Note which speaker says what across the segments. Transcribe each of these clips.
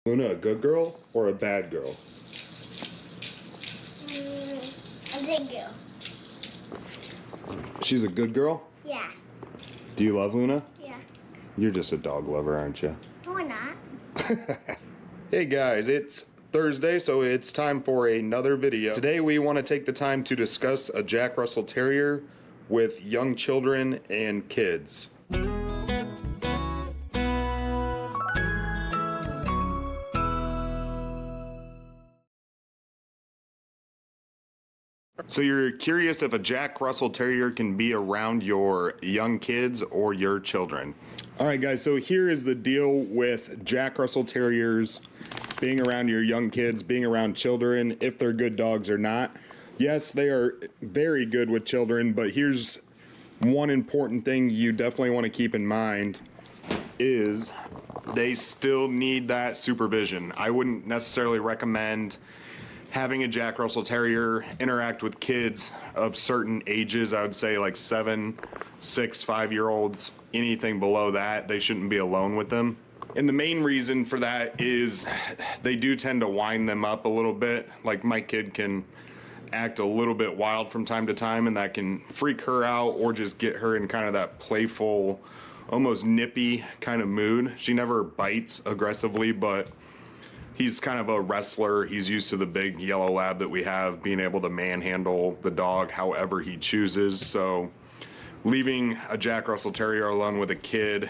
Speaker 1: Luna, a good girl or a bad girl?
Speaker 2: A good girl.
Speaker 1: She's a good girl?
Speaker 2: Yeah.
Speaker 1: Do you love Luna?
Speaker 2: Yeah.
Speaker 1: You're just a dog lover, aren't you?
Speaker 2: No, we're not.
Speaker 1: Hey guys, it's Thursday, so it's time for another video. Today we want to take the time to discuss a Jack Russell Terrier with young children and kids. So you're curious if a Jack Russell Terrier can be around your young kids or your children. All right guys, so here is the deal with Jack Russell Terriers being around your young kids, being around children, if they're good dogs or not. Yes, they are very good with children, but here's one important thing you definitely want to keep in mind is they still need that supervision. I wouldn't necessarily recommend having a Jack Russell Terrier interact with kids of certain ages. I would say like 7, 6, 5-year-olds, anything below that, they shouldn't be alone with them. And the main reason for that is they do tend to wind them up a little bit. Like my kid can act a little bit wild from time to time, and that can freak her out or just get her in kind of that playful, almost nippy kind of mood. She never bites aggressively, but he's kind of a wrestler. He's used to the big yellow lab that we have, being able to manhandle the dog however he chooses. So leaving a Jack Russell Terrier alone with a kid,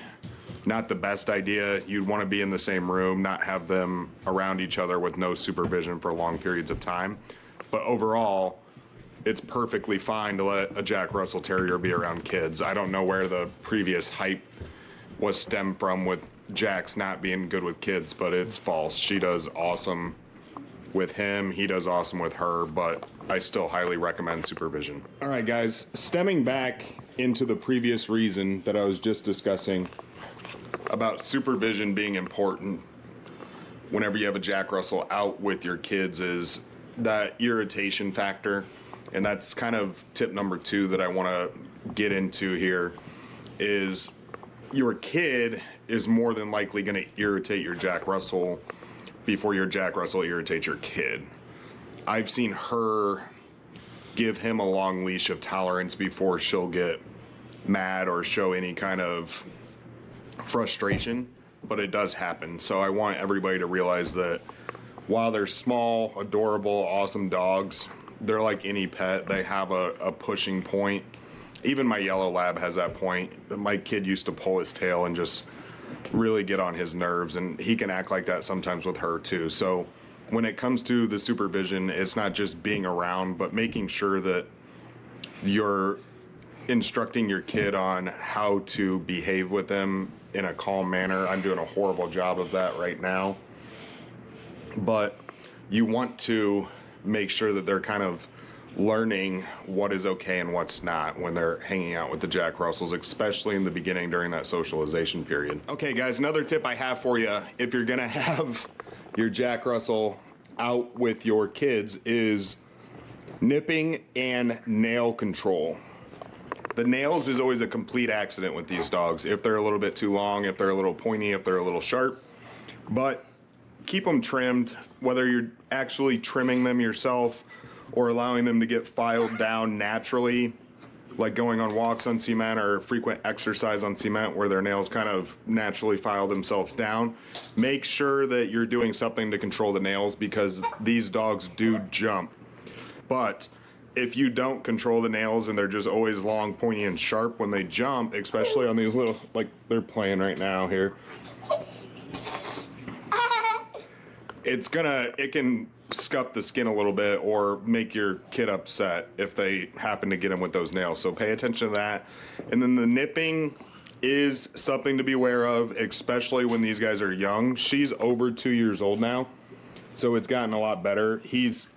Speaker 1: not the best idea. You'd want to be in the same room, not have them around each other with no supervision for long periods of time. But overall, it's perfectly fine to let a Jack Russell Terrier be around kids. I don't know where the previous hype was stemmed from with Jack's not being good with kids, but it's false. She does awesome with him, he does awesome with her, but I still highly recommend supervision. All right guys, stemming back into the previous reason that I was just discussing about supervision being important whenever you have a Jack Russell out with your kids is that irritation factor. And that's kind of tip number 2 that I want to get into here is your kid is more than likely going to irritate your Jack Russell before your Jack Russell irritates your kid. I've seen her give him a long leash of tolerance before she'll get mad or show any kind of frustration, but it does happen. So I want everybody to realize that while they're small, adorable, awesome dogs, they're like any pet. They have a pushing point. Even my yellow lab has that point. My kid used to pull his tail and just really get on his nerves, and he can act like that sometimes with her too. So when it comes to the supervision, it's not just being around, but making sure that you're instructing your kid on how to behave with them in a calm manner. I'm doing a horrible job of that right now, but you want to make sure that they're kind of learning what is okay and what's not when they're hanging out with the Jack Russells, especially in the beginning during that socialization period. Okay guys, another tip I have for you if you're gonna have your Jack Russell out with your kids is nipping and nail control. The nails is always a complete accident with these dogs. If they're a little bit too long, if they're a little pointy, if they're a little sharp, but keep them trimmed, whether you're actually trimming them yourself or allowing them to get filed down naturally, like going on walks on cement or frequent exercise on cement where their nails kind of naturally file themselves down. Make sure that you're doing something to control the nails because these dogs do jump. But if you don't control the nails and they're just always long, pointy, and sharp when they jump, especially on these little, like they're playing right now here, it can scuff the skin a little bit or make your kid upset if they happen to get them with those nails. So pay attention to that. And then the nipping is something to be aware of, especially when these guys are young. She's over 2 years old now, so it's gotten a lot better. He's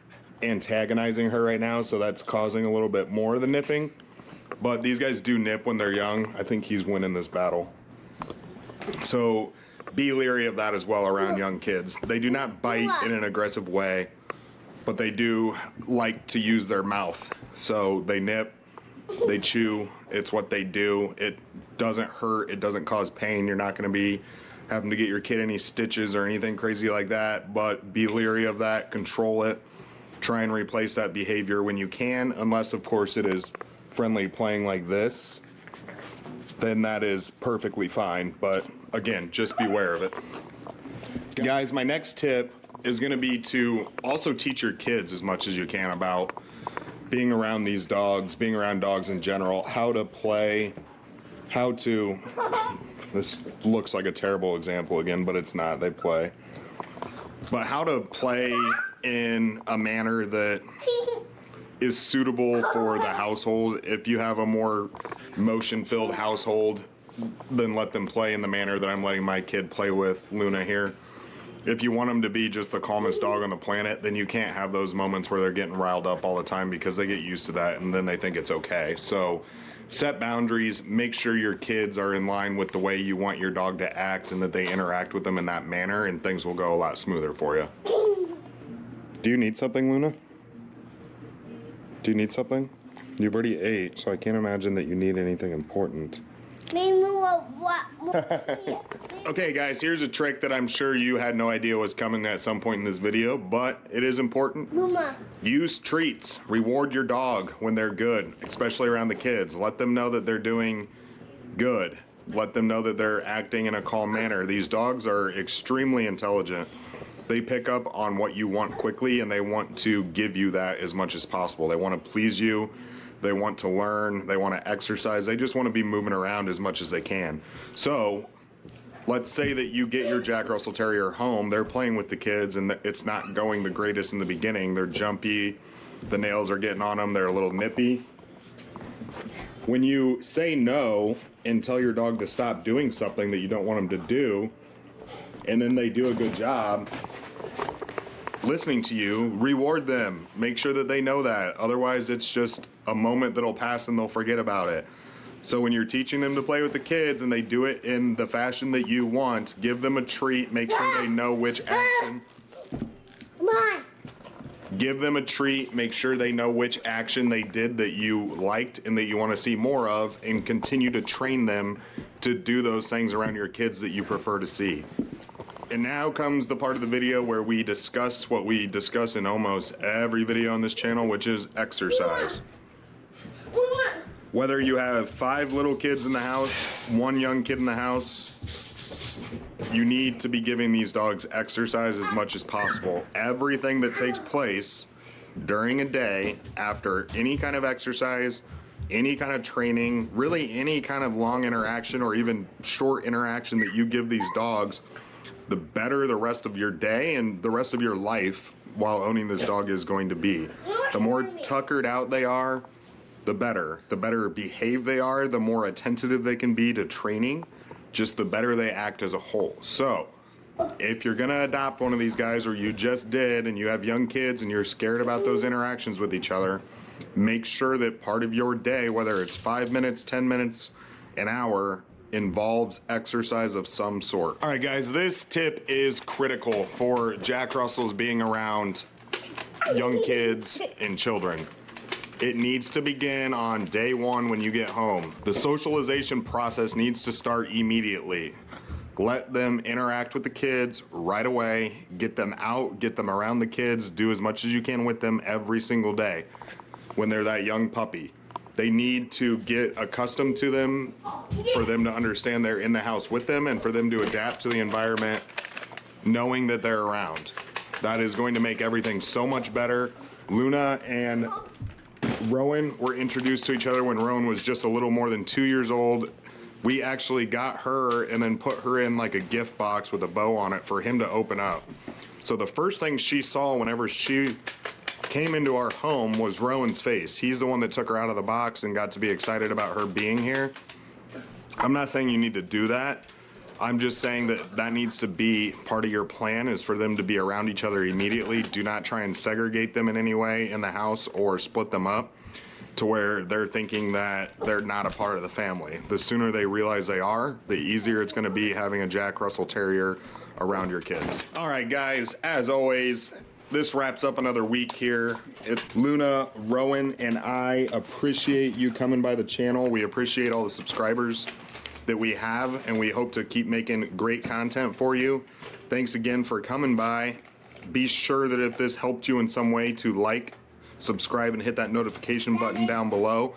Speaker 1: antagonizing her right now, so that's causing a little bit more of the nipping. But these guys do nip when they're young. I think he's winning this battle. So be leery of that as well around young kids. They do not bite in an aggressive way, but they do like to use their mouth. So they nip, they chew, it's what they do. It doesn't hurt, it doesn't cause pain. You're not gonna be having to get your kid any stitches or anything crazy like that, but be leery of that, control it, try and replace that behavior when you can, unless of course it is friendly playing like this, then that is perfectly fine. But again, just beware of it. Guys, my next tip is going to be to also teach your kids as much as you can about being around these dogs, being around dogs in general, how to play, how to, this looks like a terrible example again, but it's not, they play. But how to play in a manner that is suitable for the household. If you have a more motion-filled household, then let them play in the manner that I'm letting my kid play with Luna here. If you want them to be just the calmest dog on the planet, then you can't have those moments where they're getting riled up all the time, because they get used to that and then they think it's okay. So set boundaries, make sure your kids are in line with the way you want your dog to act and that they interact with them in that manner, and things will go a lot smoother for you. Do you need something, Luna? Do you need something? You've already ate, so I can't imagine that you need anything important. Okay guys, here's a trick that I'm sure you had no idea was coming at some point in this video, but it is important.
Speaker 2: Mama.
Speaker 1: Use treats. Reward your dog when they're good, especially around the kids. Let them know that they're doing good. Let them know that they're acting in a calm manner. These dogs are extremely intelligent. They pick up on what you want quickly, and they want to give you that as much as possible. They want to please you. They want to learn. They want to exercise. They just want to be moving around as much as they can. So let's say that you get your Jack Russell Terrier home. They're playing with the kids, and it's not going the greatest in the beginning. They're jumpy. The nails are getting on them. They're a little nippy. When you say no and tell your dog to stop doing something that you don't want them to do, and then they do a good job listening to you, reward them. Make sure that they know that. Otherwise, it's just a moment that'll pass and they'll forget about it. So when you're teaching them to play with the kids and they do it in the fashion that you want, give them a treat. Make sure they know which action.
Speaker 2: Come on.
Speaker 1: Give them a treat. Make sure they know which action they did that you liked and that you want to see more of, and continue to train them to do those things around your kids that you prefer to see. And now comes the part of the video where we discuss what we discuss in almost every video on this channel, which is exercise. Whether you have 5 little kids in the house, 1 young kid in the house, you need to be giving these dogs exercise as much as possible. Everything that takes place during a day after any kind of exercise, any kind of training, really any kind of long interaction or even short interaction that you give these dogs, the better the rest of your day and the rest of your life while owning this dog is going to be. The more tuckered out they are, the better. The better behaved they are, the more attentive they can be to training, just the better they act as a whole. So if you're gonna adopt one of these guys, or you just did, and you have young kids and you're scared about those interactions with each other, make sure that part of your day, whether it's 5 minutes, 10 minutes, an hour, involves exercise of some sort. All right, guys, this tip is critical for Jack Russells being around young kids and children. It needs to begin on day 1 when you get home. The socialization process needs to start immediately. Let them interact with the kids right away. Get them out, get them around the kids, do as much as you can with them every single day when they're that young puppy. They need to get accustomed to them for them to understand they're in the house with them, and for them to adapt to the environment knowing that they're around. That is going to make everything so much better. Luna and Rowan were introduced to each other when Rowan was just a little more than 2 years old. We actually got her and then put her in like a gift box with a bow on it for him to open up. So the first thing she saw whenever she came into our home was Rowan's face. He's the one that took her out of the box and got to be excited about her being here. I'm not saying you need to do that. I'm just saying that that needs to be part of your plan, is for them to be around each other immediately. Do not try and segregate them in any way in the house or split them up to where they're thinking that they're not a part of the family. The sooner they realize they are, the easier it's going to be having a Jack Russell Terrier around your kids. All right, guys, as always, this wraps up another week here. It's Luna, Rowan, and I appreciate you coming by the channel. We appreciate all the subscribers that we have, and we hope to keep making great content for you. Thanks again for coming by. Be sure that if this helped you in some way to like, subscribe, and hit that notification button down below.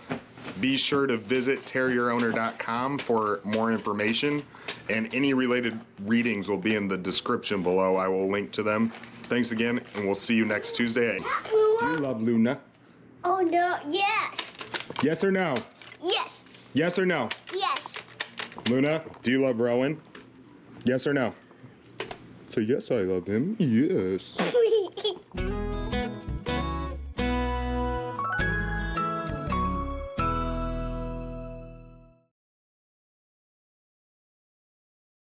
Speaker 1: Be sure to visit terrierowner.com for more information, and any related readings will be in the description below. I will link to them. Thanks again, and we'll see you next Tuesday. Do you love Luna?
Speaker 2: Oh no, yes.
Speaker 1: Yes or no?
Speaker 2: Yes.
Speaker 1: Yes or no?
Speaker 2: Yes.
Speaker 1: Luna, do you love Rowan? Yes or no? So yes, I love him. Yes.